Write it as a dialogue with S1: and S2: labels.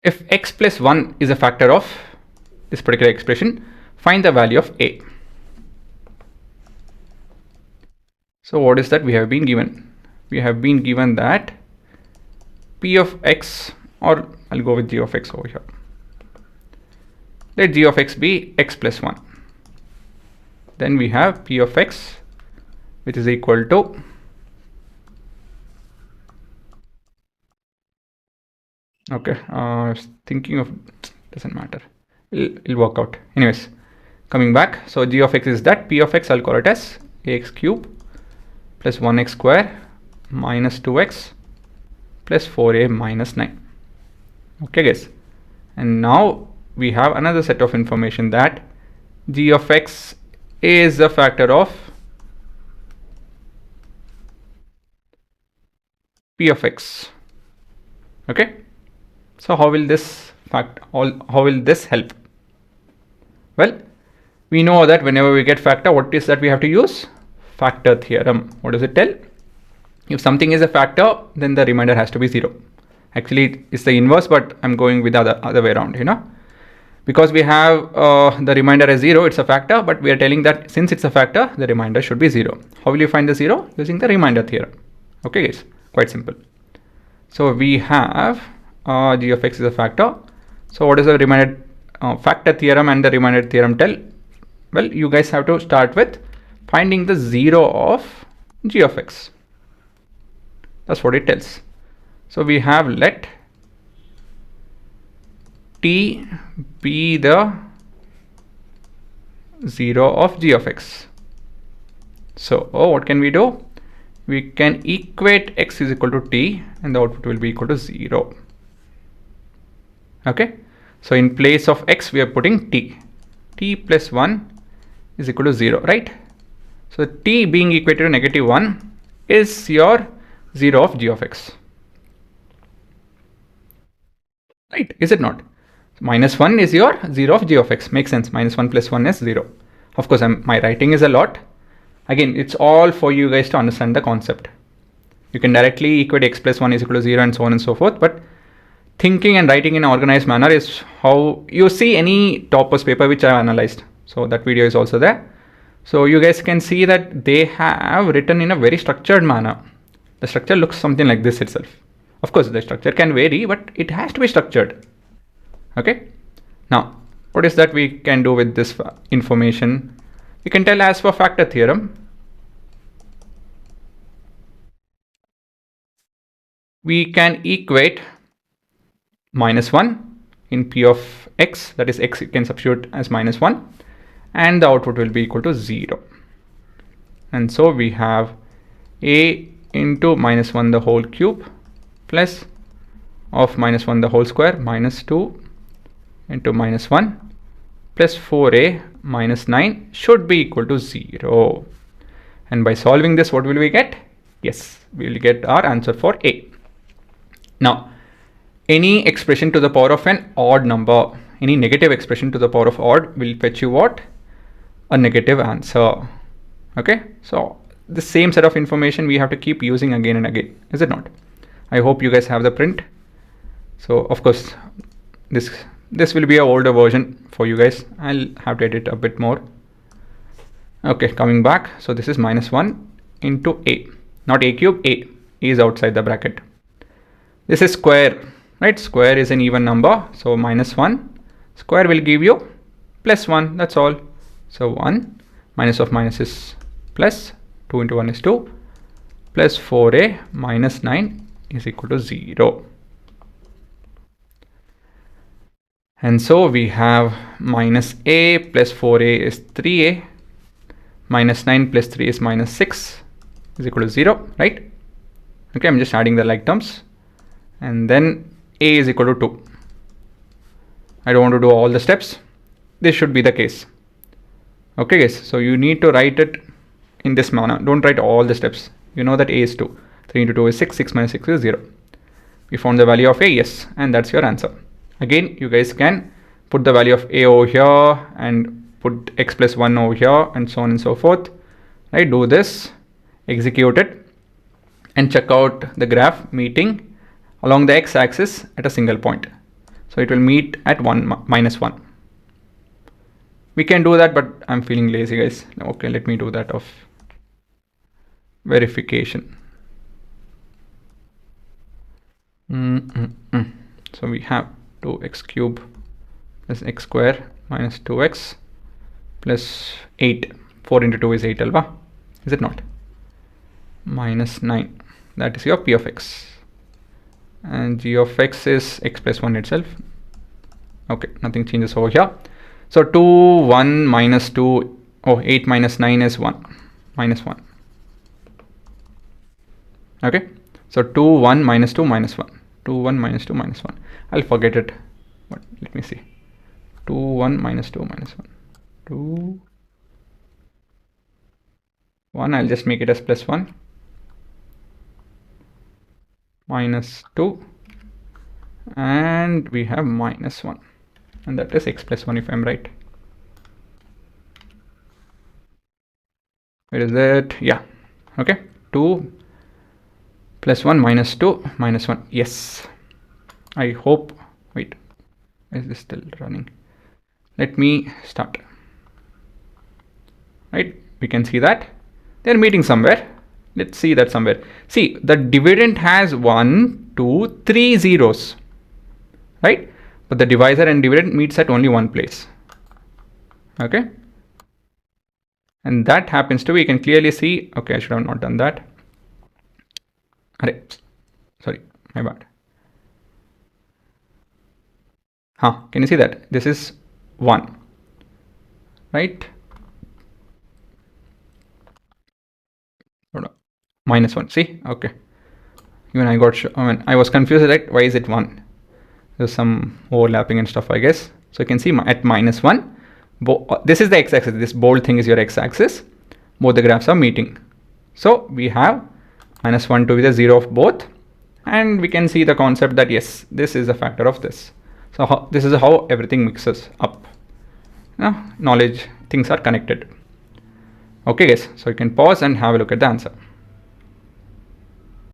S1: If x plus 1 is a factor of this particular expression, find the value of a. So what is that we have been given? We have been given that p of x, or I'll go with g of x over here. Let g of x be x plus 1. Then we have p of x, which is equal to okay, I was thinking of, doesn't matter, it'll work out. Anyways, coming back, so g of x is that, p of x I'll call it as ax cube plus 1x square minus 2x plus 4a minus 9. Okay guys, and now we have another set of information that g of x is a factor of p of x. Okay, so how will this help? Well, we know that whenever we get factor, what is that we have to use? Factor theorem. What does it tell? If something is a factor, then the remainder has to be 0. Actually, it's the inverse, but I'm going with the other way around, because we have the remainder as 0, it's a factor, but we are telling that since it's a factor, the remainder should be 0. How will you find the 0? Using the remainder theorem. Okay guys, quite simple. So we have g of x is a factor. So what is the remainder factor theorem and the remainder theorem tell? Well, you guys have to start with finding the 0 of g of x. That's what it tells. So we have let t be the 0 of g of x. So what can we do? We can equate x is equal to t and the output will be equal to 0. Okay, so in place of x we are putting t plus 1 is equal to 0, right? So t being equated to negative 1 is your 0 of g of x, right? Is it not? Minus 1 is your 0 of g of x. Makes sense. Minus 1 plus 1 is 0. Of course, my writing is a lot. Again, it's all for you guys to understand the concept. You can directly equate x plus 1 is equal to 0 and so on and so forth, but thinking and writing in an organized manner is how you see any topper's paper which I have analyzed. So that video is also there. So you guys can see that they have written in a very structured manner. The structure looks something like this itself. Of course, the structure can vary, but it has to be structured. Okay. Now, what is that we can do with this information? We can tell as for factor theorem, we can equate minus 1 in p of x, that is x you can substitute as minus 1, and the output will be equal to 0. And so we have a into minus 1 the whole cube plus of minus 1 the whole square minus 2 into minus 1 plus 4a minus 9 should be equal to 0. And by solving this, what will we get? Yes, we will get our answer for a. Now, any expression to the power of an odd number, any negative expression to the power of odd will fetch you what? A negative answer. Okay, so the same set of information we have to keep using again and again, is it not? I hope you guys have the print. So of course, this will be an older version for you guys. I'll have to edit a bit more. Okay, coming back. So this is minus 1 into a, not a cube, a is outside the bracket. This is square, right? Square is an even number. So minus 1 square will give you plus 1. That's all. So 1 minus of minus is plus, 2 into 1 is 2, plus 4a minus 9 is equal to 0. And so we have minus a plus 4a is 3a, minus 9 plus 3 is minus 6 is equal to 0, right? Okay, I'm just adding the like terms. And then a is equal to 2. I don't want to do all the steps. This should be the case. Okay guys, so you need to write it in this manner. Don't write all the steps. You know that a is 2. 3 into 2 is 6. 6 minus 6 is 0. We found the value of a, yes, and that's your answer. Again, you guys can put the value of a over here and put x plus 1 over here and so on and so forth. Right, do this, execute it, and check out the graph meeting along the x-axis at a single point. So it will meet at 1 - 1. We can do that, but I'm feeling lazy, guys. Okay, let me do that of verification. So we have 2x cube plus x square minus 2x plus 8. 4 into 2 is 8, alva. Is it not? Minus 9. That is your p of x. And g of x is x plus 1 itself. Okay, nothing changes over here. So 2, 1, minus 2. Oh, 8 minus 9 is 1. Minus 1. Okay. So 2, 1, minus 2, minus 1. 2, 1, minus 2, minus 1. I'll forget it. But let me see. 2, 1, minus 2, minus 1. 2, 1. I'll just make it as plus 1. Minus 2. And we have minus 1. And that is x plus 1 if I'm right. Where is it? Yeah. Okay. 2 plus 1 minus 2 minus 1. Yes. I hope. Wait. Is this still running? Let me start. Right. We can see that they're meeting somewhere. Let's see that somewhere. See, the dividend has 1, 2, 3 zeros. Right. But the divisor and dividend meets at only one place. Okay. And that happens to be, you can clearly see. Okay, I should have not done that. Sorry, my bad. Can you see that? This is 1, right? Minus 1, see? Okay. Even I got, I was confused, right? Why is it 1? There's some overlapping and stuff, I guess. So you can see at minus 1, this is the x-axis. This bold thing is your x-axis. Both the graphs are meeting. So we have minus 1 to be the 0 of both. And we can see the concept that yes, this is a factor of this. So this is how everything mixes up. Knowledge, things are connected. Okay guys, so you can pause and have a look at the answer.